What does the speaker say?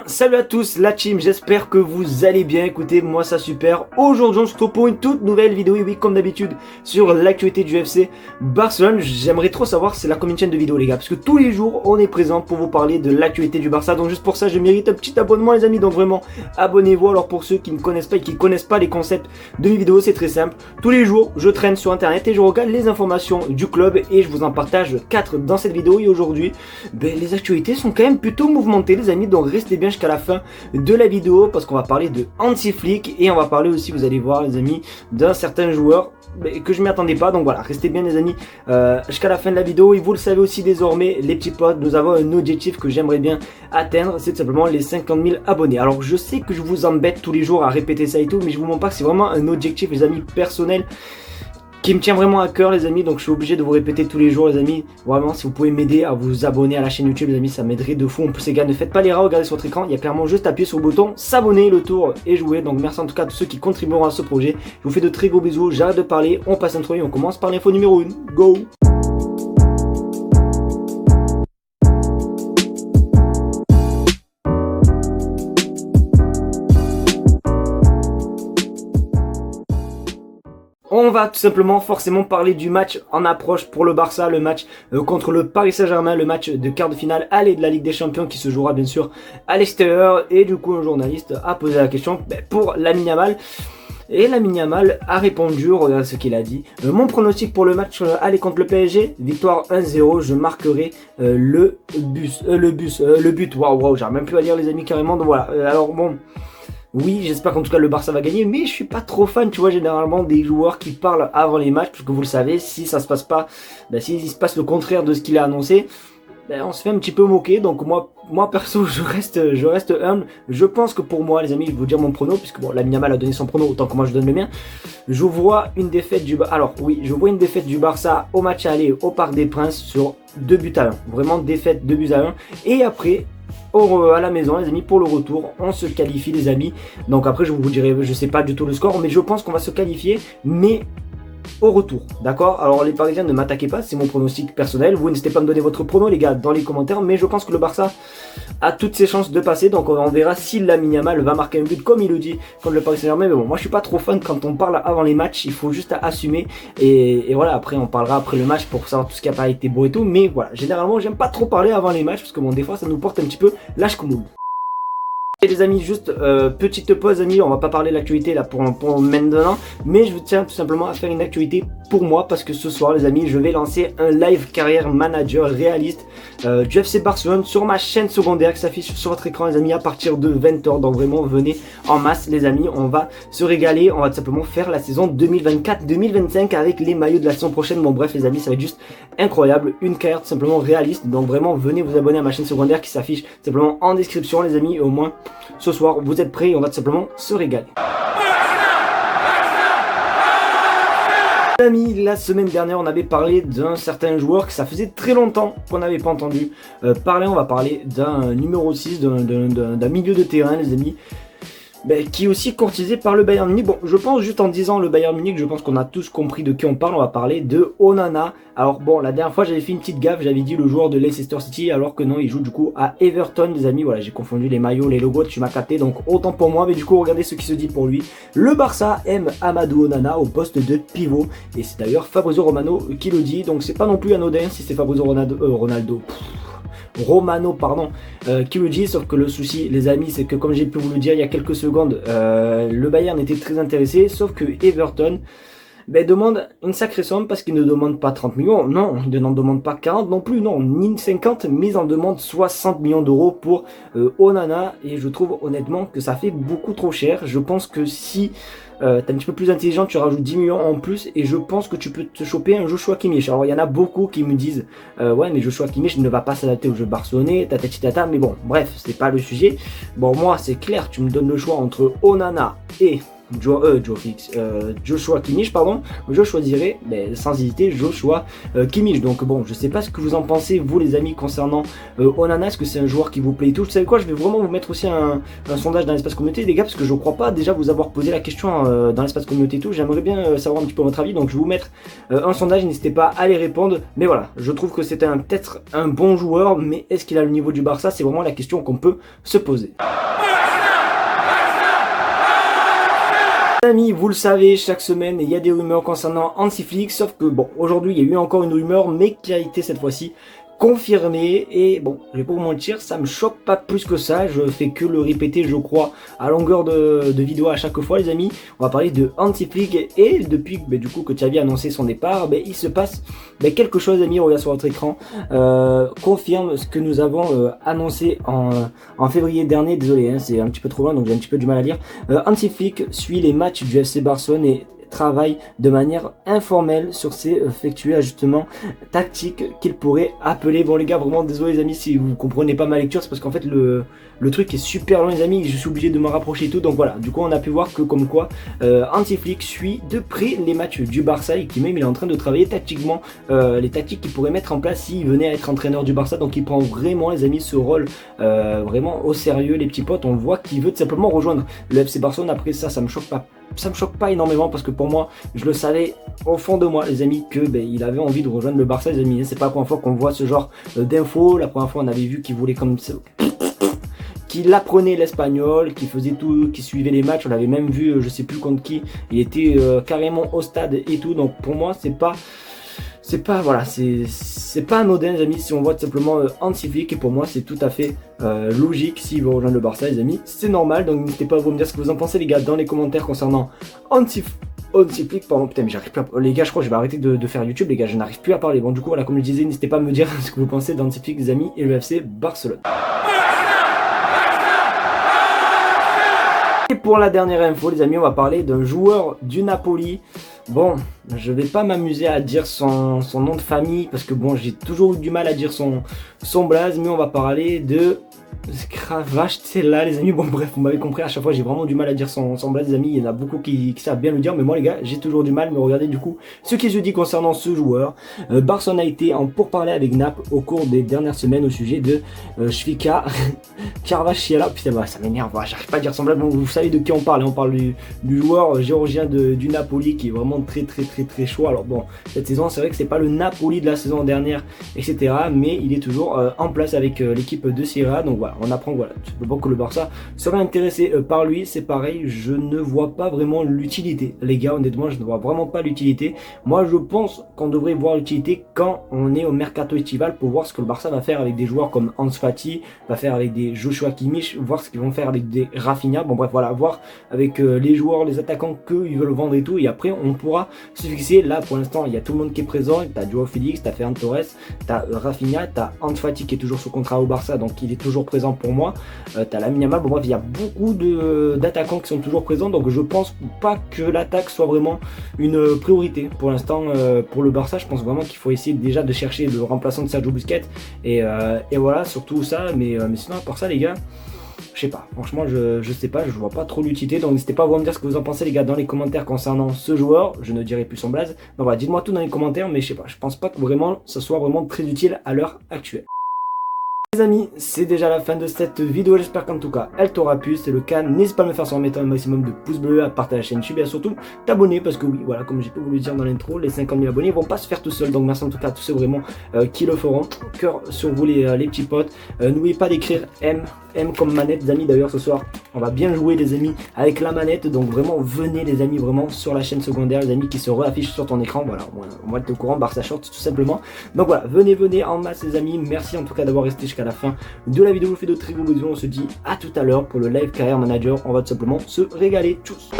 Salut à tous la team, j'espère que vous allez bien. Écoutez, moi ça super. Aujourd'hui on se retrouve pour une toute nouvelle vidéo, et oui comme d'habitude sur l'actualité du FC Barcelone. J'aimerais trop savoir c'est la combien de chaîne de vidéos les gars, parce que tous les jours on est présent pour vous parler de l'actualité du Barça. Donc juste pour ça je mérite un petit abonnement les amis, donc vraiment abonnez-vous. Alors pour ceux qui ne connaissent pas et qui connaissent pas les concepts de mes vidéos, c'est très simple. Tous les jours je traîne sur internet et je regarde les informations du club et je vous en partage 4 dans cette vidéo. Et aujourd'hui les actualités sont quand même plutôt mouvementées les amis, donc restez bien jusqu'à la fin de la vidéo parce qu'on va parler de Hansi Flick et on va parler aussi, vous allez voir les amis, d'un certain joueur que je m'y attendais pas. Donc voilà, restez bien les amis jusqu'à la fin de la vidéo. Et vous le savez aussi désormais les petits potes, nous avons un objectif que j'aimerais bien atteindre, c'est tout simplement les 50 000 abonnés. Alors je sais que je vous embête tous les jours à répéter ça et tout, mais je vous montre pas que c'est vraiment un objectif les amis personnel qui me tient vraiment à cœur les amis, donc je suis obligé de vous répéter tous les jours les amis. Vraiment si vous pouvez m'aider à vous abonner à la chaîne YouTube les amis, ça m'aiderait de fou. En plus les gars, ne faites pas l'erreur, regardez sur votre écran, il y a clairement juste appuyer sur le bouton s'abonner, le tour est joué. Donc merci en tout cas à tous ceux qui contribueront à ce projet. Je vous fais de très gros bisous, j'arrête de parler, on passe intro et on commence par l'info numéro 1, go. On va tout simplement forcément parler du match en approche pour le Barça, le match contre le Paris Saint-Germain, le match de quart de finale aller de la Ligue des Champions qui se jouera bien sûr à l'extérieur. Et du coup un journaliste a posé la question pour Lamine Yamal. Et Lamine Yamal a répondu, regardez ce qu'il a dit. Mon pronostic pour le match aller contre le PSG, victoire 1-0, je marquerai le but. Waouh, j'arrive même plus à lire les amis carrément. Donc voilà, alors bon... Oui, j'espère qu'en tout cas le Barça va gagner, mais je suis pas trop fan, tu vois, généralement des joueurs qui parlent avant les matchs, parce que vous le savez, si ça se passe pas, s'il se passe le contraire de ce qu'il a annoncé, on se fait un petit peu moquer. Donc moi perso, je reste humble. Je pense que pour moi, les amis, je vais vous dire mon prono, puisque bon, Lamine Yamal a donné son prono, autant que moi je donne le mien. Je vois une défaite du Barça au match aller au Parc des Princes sur 2-1. Vraiment défaite 2-1. Et après, à la maison les amis, pour le retour on se qualifie les amis. Donc après je vous dirai, je sais pas du tout le score, mais je pense qu'on va se qualifier, mais au retour, d'accord. Alors les Parisiens, ne m'attaquez pas, c'est mon pronostic personnel, vous n'hésitez pas à me donner votre prono les gars dans les commentaires, mais je pense que le Barça a toutes ses chances de passer. Donc on verra si Lamine Yamal va marquer un but comme il le dit contre le Paris Saint-Germain. Mais bon, moi je suis pas trop fan quand on parle avant les matchs, il faut juste assumer et voilà, après on parlera après le match pour savoir tout ce qui a pas été beau et tout. Mais voilà, généralement j'aime pas trop parler avant les matchs parce que bon, des fois ça nous porte un petit peu l'âge comme et les amis, juste petite pause amis, on va pas parler de l'actualité là pour maintenant, mais je tiens tout simplement à faire une actualité pour moi parce que ce soir les amis, je vais lancer un live carrière manager réaliste du FC Barcelone sur ma chaîne secondaire qui s'affiche sur votre écran les amis à partir de 20h. Donc vraiment venez en masse les amis, on va se régaler, on va tout simplement faire la saison 2024-2025 avec les maillots de la saison prochaine. Bon bref les amis, ça va être juste incroyable, une carrière tout simplement réaliste. Donc vraiment venez vous abonner à ma chaîne secondaire qui s'affiche simplement en description les amis, et au moins ce soir vous êtes prêts et on va tout simplement se régaler. Les amis, la semaine dernière on avait parlé d'un certain joueur que ça faisait très longtemps qu'on n'avait pas entendu parler. On va parler d'un numéro 6, d'un milieu de terrain les amis, qui est aussi courtisé par le Bayern Munich. Bon, je pense juste en disant le Bayern Munich, je pense qu'on a tous compris de qui on parle. On va parler de Onana. Alors bon, la dernière fois j'avais fait une petite gaffe, j'avais dit le joueur de Leicester City, alors que non, il joue du coup à Everton les amis. Voilà, j'ai confondu les maillots, les logos, tu m'as capté, donc autant pour moi. Mais du coup regardez ce qui se dit pour lui. Le Barça aime Amadou Onana au poste de pivot, et c'est d'ailleurs Fabrizio Romano qui le dit, donc c'est pas non plus anodin si c'est Fabrizio Romano qui le dit. Sauf que le souci les amis, c'est que comme j'ai pu vous le dire il y a quelques secondes, le Bayern était très intéressé, sauf que Everton demande une sacrée somme, parce qu'il ne demande pas 30 millions, non, il n'en demande pas 40 non plus, non, ni 50, mais il en demande 60 millions d'euros pour Onana, et je trouve honnêtement que ça fait beaucoup trop cher. Je pense que si t'es un petit peu plus intelligent, tu rajoutes 10 millions en plus, et je pense que tu peux te choper un Joshua Kimmich. Alors il y en a beaucoup qui me disent ouais mais Joshua Kimmich ne va pas s'adapter au jeu barcelonais, tata, mais bon bref, c'est pas le sujet. Bon moi c'est clair, tu me donnes le choix entre Onana et Joshua Kimmich, pardon, je choisirais sans hésiter Joshua Kimmich. Donc bon, je sais pas ce que vous en pensez, vous les amis, concernant Onana. Est-ce que c'est un joueur qui vous plaît et tout? Vous savez quoi, je vais vraiment vous mettre aussi un sondage dans l'espace communauté, les gars, parce que je crois pas déjà vous avoir posé la question dans l'espace communauté et tout. J'aimerais bien savoir un petit peu votre avis, donc je vais vous mettre un sondage, n'hésitez pas à les répondre. Mais voilà, je trouve que c'est peut-être un bon joueur, mais est-ce qu'il a le niveau du Barça? C'est vraiment la question qu'on peut se poser. Amis, vous le savez, chaque semaine il y a des rumeurs concernant Hansi Flick, sauf que bon, aujourd'hui il y a eu encore une rumeur, mais qui a été cette fois-ci confirmé, et bon, je vais pas vous mentir, ça me choque pas plus que ça, je fais que le répéter, je crois, à longueur de vidéo à chaque fois, les amis. On va parler de Hansi Flick, et depuis du coup que Xavi a annoncé son départ, il se passe quelque chose, amis. On regarde sur votre écran, confirme ce que nous avons annoncé en février dernier. Désolé, hein, c'est un petit peu trop loin, donc j'ai un petit peu du mal à lire. Hansi Flick suit les matchs du FC Barcelone et travaille de manière informelle sur ses effectués ajustements tactiques qu'il pourrait appeler. Bon les gars, vraiment désolé les amis si vous comprenez pas ma lecture, c'est parce qu'en fait le truc est super long les amis, je suis obligé de me rapprocher et tout, donc voilà, du coup on a pu voir que comme quoi Hansi Flick suit de près les matchs du Barça et qui même il est en train de travailler tactiquement les tactiques qu'il pourrait mettre en place s'il venait à être entraîneur du Barça. Donc il prend vraiment les amis ce rôle vraiment au sérieux les petits potes. On voit qu'il veut tout simplement rejoindre le FC Barcelone. Après ça me choque pas. Ça me choque pas énormément parce que pour moi, je le savais au fond de moi, les amis, que il avait envie de rejoindre le Barça, les amis. C'est pas la première fois qu'on voit ce genre d'infos. La première fois, on avait vu qu'il voulait comme ça, qu'il apprenait l'espagnol, qu'il faisait tout, qu'il suivait les matchs. On l'avait même vu, je sais plus contre qui. Il était carrément au stade et tout. Donc pour moi, c'est pas anodin les amis si on voit tout simplement Hansi Flick, et pour moi c'est tout à fait logique s'il veut rejoindre le Barça les amis, c'est normal. Donc n'hésitez pas à vous me dire ce que vous en pensez les gars dans les commentaires concernant Hansi Flick, pardon, putain mais j'arrive plus à... Les gars, je crois que je vais arrêter de faire YouTube les gars, je n'arrive plus à parler. Bon du coup voilà, comme je disais, n'hésitez pas à me dire ce que vous pensez d'Hansi Flick les amis et le FC Barcelone. Et pour la dernière info les amis, on va parler d'un joueur du Napoli. Bon, je vais pas m'amuser à dire son nom de famille parce que bon, j'ai toujours eu du mal à dire son blaze, mais on va parler de Kvaratskhelia les amis. Bon bref, vous m'avez compris, à chaque fois j'ai vraiment du mal à dire son blaze les amis. Il y en a beaucoup qui savent bien le dire, mais moi les gars j'ai toujours du mal. Mais regardez du coup ce qui se dit concernant ce joueur. Barcelone a été en pourparlers avec Naples au cours des dernières semaines au sujet de Kvaratskhelia. Putain bah, ça m'énerve, j'arrive pas à dire son blaze. Bon, vous savez de qui on parle, hein. On parle du joueur géorgien du Napoli qui est vraiment très chaud. Alors bon, cette saison c'est vrai que c'est pas le Napoli de la saison dernière etc, mais il est toujours en place avec l'équipe de Serie A. Donc voilà, on apprend voilà, que le Barça serait intéressé par lui. C'est pareil, je ne vois pas vraiment l'utilité les gars, honnêtement je ne vois vraiment pas l'utilité. Moi je pense qu'on devrait voir l'utilité quand on est au mercato estival pour voir ce que le Barça va faire avec des joueurs comme Ansu Fati, va faire avec des Joshua Kimmich, voir ce qu'ils vont faire avec des Rafinha. Bon bref voilà, voir avec les joueurs, les attaquants qu'ils veulent vendre et tout, et après on pourra se fixer. Là pour l'instant il y a tout le monde qui est présent, t'as Joao Félix, t'as Ferran Torres, t'as Rafinha, t'as Ansu Fati qui est toujours sous contrat au Barça donc il est toujours présent pour moi, t'as Lamine Yamal. Bon bref, il y a beaucoup d'attaquants qui sont toujours présents, donc je pense pas que l'attaque soit vraiment une priorité pour l'instant pour le Barça. Je pense vraiment qu'il faut essayer déjà de chercher le remplaçant de Sergio Busquets et voilà, surtout ça, mais sinon à part ça les gars, je sais pas, franchement je sais pas, je vois pas trop l'utilité. Donc n'hésitez pas à vous me dire ce que vous en pensez les gars dans les commentaires concernant ce joueur. Je ne dirai plus son blaze, donc voilà, dites-moi tout dans les commentaires, mais je sais pas, je pense pas que vraiment ça soit vraiment très utile à l'heure actuelle. Les amis, c'est déjà la fin de cette vidéo, j'espère qu'en tout cas elle t'aura plu. C'est le cas, n'hésite pas à me faire ça en mettant un maximum de pouces bleus, à partager la chaîne YouTube et surtout t'abonner, parce que oui voilà, comme j'ai pu vous le dire dans l'intro, les 50 000 abonnés vont pas se faire tout seuls. Donc merci en tout cas à tous ceux vraiment qui le feront. Cœur sur vous les petits potes. N'oubliez pas d'écrire M comme manette les amis. D'ailleurs ce soir on va bien jouer les amis avec la manette, donc vraiment venez les amis, vraiment sur la chaîne secondaire les amis qui se réaffiche sur ton écran. Voilà, au moins t'es au courant, Barça Short tout simplement. Donc voilà, venez en masse les amis. Merci en tout cas d'avoir resté jusqu'à la fin de la vidéo. Je vous fais de très gros bisous, on se dit à tout à l'heure pour le live Career Manager. On va tout simplement se régaler. Tchuss.